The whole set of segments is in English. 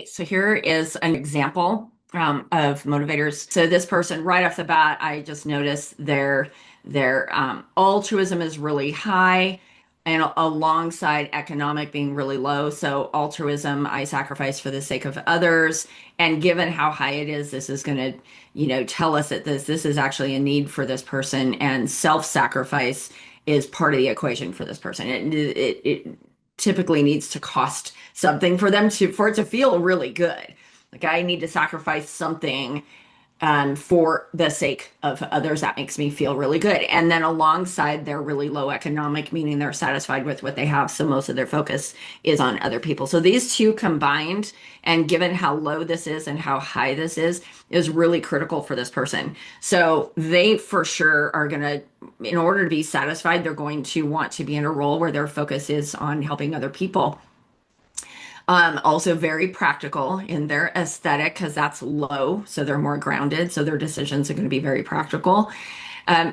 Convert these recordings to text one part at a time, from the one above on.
So here is an example of motivators. So this person, right off the bat, I just noticed their altruism is really high, and alongside economic being really low. So altruism, I sacrifice for the sake of others. And given how high it is, this is going to, tell us that this is actually a need for this person, and self-sacrifice is part of the equation for this person. It typically needs to cost something for it to feel really good. Like I need to sacrifice something for the sake of others. That makes me feel really good. And then alongside their really low economic, meaning they're satisfied with what they have. So most of their focus is on other people. So these two combined, and given how low this is and how high this is really critical for this person. So they for sure are going to, in order to be satisfied, they're going to want to be in a role where their focus is on helping other people. Also very practical in their aesthetic because that's low, so they're more grounded, so their decisions are going to be very practical.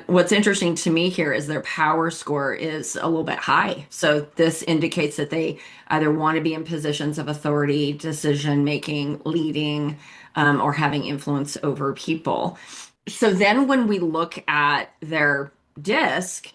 What's interesting to me here is their power score is a little bit high. So this indicates that they either want to be in positions of authority, decision making, leading, or having influence over people. So then when we look at their DISC,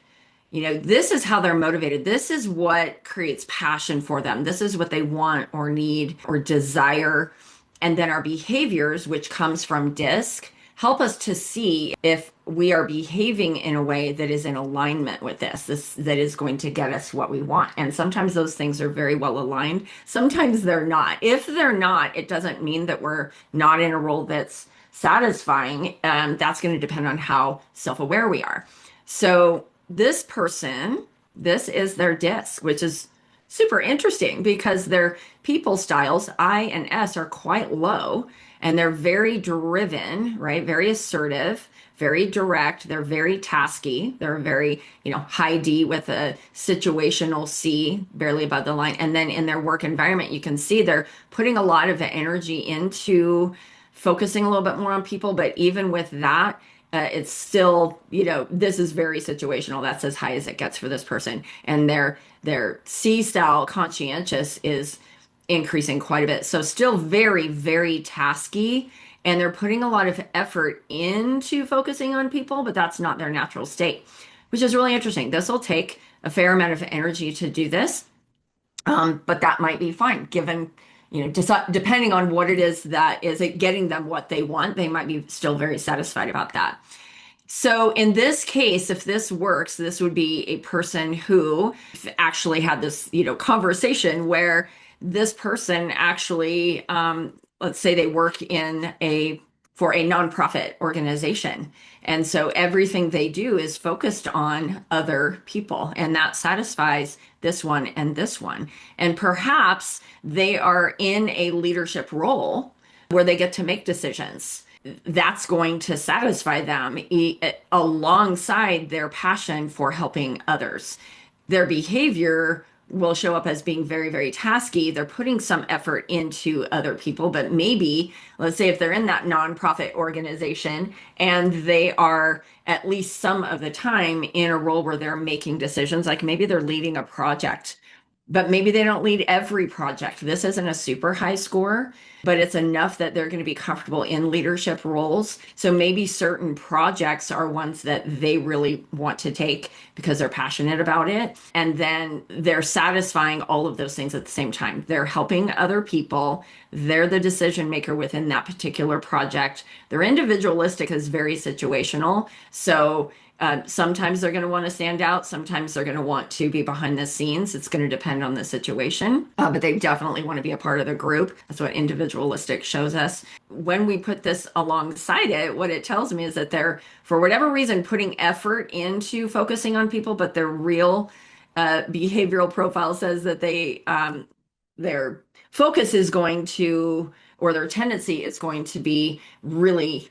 this is how they're motivated. This is what creates passion for them. This is what they want or need or desire. And then our behaviors, which comes from DISC, help us to see if we are behaving in a way that is in alignment with this that is going to get us what we want. And sometimes those things are very well aligned. Sometimes they're not. If they're not, it doesn't mean that we're not in a role that's satisfying. That's going to depend on how self-aware we are. So this person, this is their DISC, which is super interesting because their people styles, I and S, are quite low, and they're very driven, right? Very assertive, very direct. They're very tasky. They're very, high D with a situational C, barely above the line. And then in their work environment, you can see they're putting a lot of energy into focusing a little bit more on people. But even with that, it's still, this is very situational. That's as high as it gets for this person. And their C style conscientious is increasing quite a bit. So still very, very tasky. And they're putting a lot of effort into focusing on people, but that's not their natural state, which is really interesting. This will take a fair amount of energy to do this. But that might be fine given, depending on what it is that is it getting them what they want, they might be still very satisfied about that. So in this case, if this works, this would be a person who actually had this, conversation where this person actually, let's say they work for a nonprofit organization. And so everything they do is focused on other people, and that satisfies this one and this one. And perhaps they are in a leadership role where they get to make decisions. That's going to satisfy them alongside their passion for helping others. Their behavior will show up as being very, very tasky. They're putting some effort into other people, but maybe, let's say if they're in that nonprofit organization and they are at least some of the time in a role where they're making decisions, like maybe they're leading a project, but maybe they don't lead every project. This isn't a super high score, but it's enough that they're going to be comfortable in leadership roles. So maybe certain projects are ones that they really want to take because they're passionate about it. And then they're satisfying all of those things at the same time. They're helping other people. They're the decision maker within that particular project. Their individualistic is very situational. So sometimes they're going to want to stand out. Sometimes they're going to want to be behind the scenes. It's going to depend on the situation, but they definitely want to be a part of the group. That's what individualistic shows us. When we put this alongside it, what it tells me is that they're, for whatever reason, putting effort into focusing on people, but their real behavioral profile says that their focus is going to, or their tendency is going to be really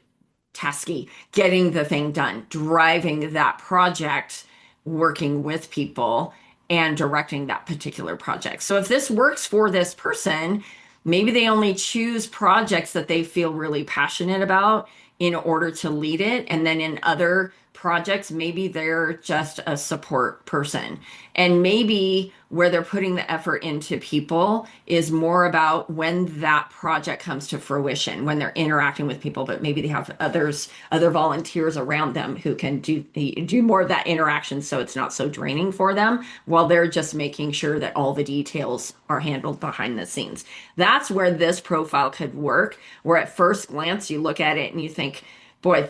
tasky, getting the thing done, driving that project, working with people, and directing that particular project. So if this works for this person, maybe they only choose projects that they feel really passionate about in order to lead it. And then in other projects, maybe they're just a support person. And maybe where they're putting the effort into people is more about when that project comes to fruition, when they're interacting with people, but maybe they have other volunteers around them who can do more of that interaction so it's not so draining for them while they're just making sure that all the details are handled behind the scenes. That's where this profile could work, where at first glance you look at it and you think, boy,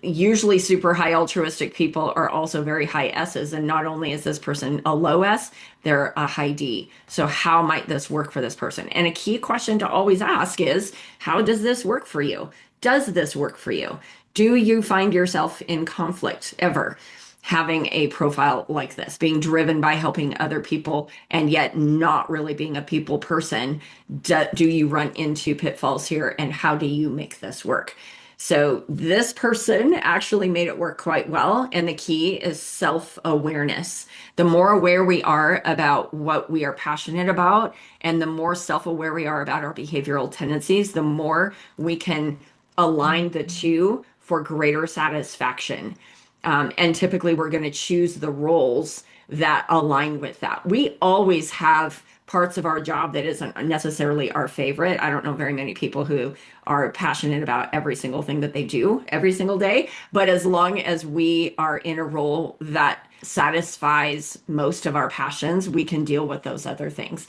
usually super high altruistic people are also very high S's. And not only is this person a low S, they're a high D. So how might this work for this person? And a key question to always ask is, how does this work for you? Does this work for you? Do you find yourself in conflict ever? Having a profile like this, being driven by helping other people and yet not really being a people person, do you run into pitfalls here and how do you make this work? So this person actually made it work quite well. And the key is self-awareness. The more aware we are about what we are passionate about, and the more self-aware we are about our behavioral tendencies, the more we can align the two for greater satisfaction. And typically we're going to choose the roles that align with that. We always have parts of our job that isn't necessarily our favorite. I don't know very many people who are passionate about every single thing that they do every single day. But as long as we are in a role that satisfies most of our passions, we can deal with those other things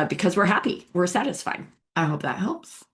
because we're happy, we're satisfied. I hope that helps.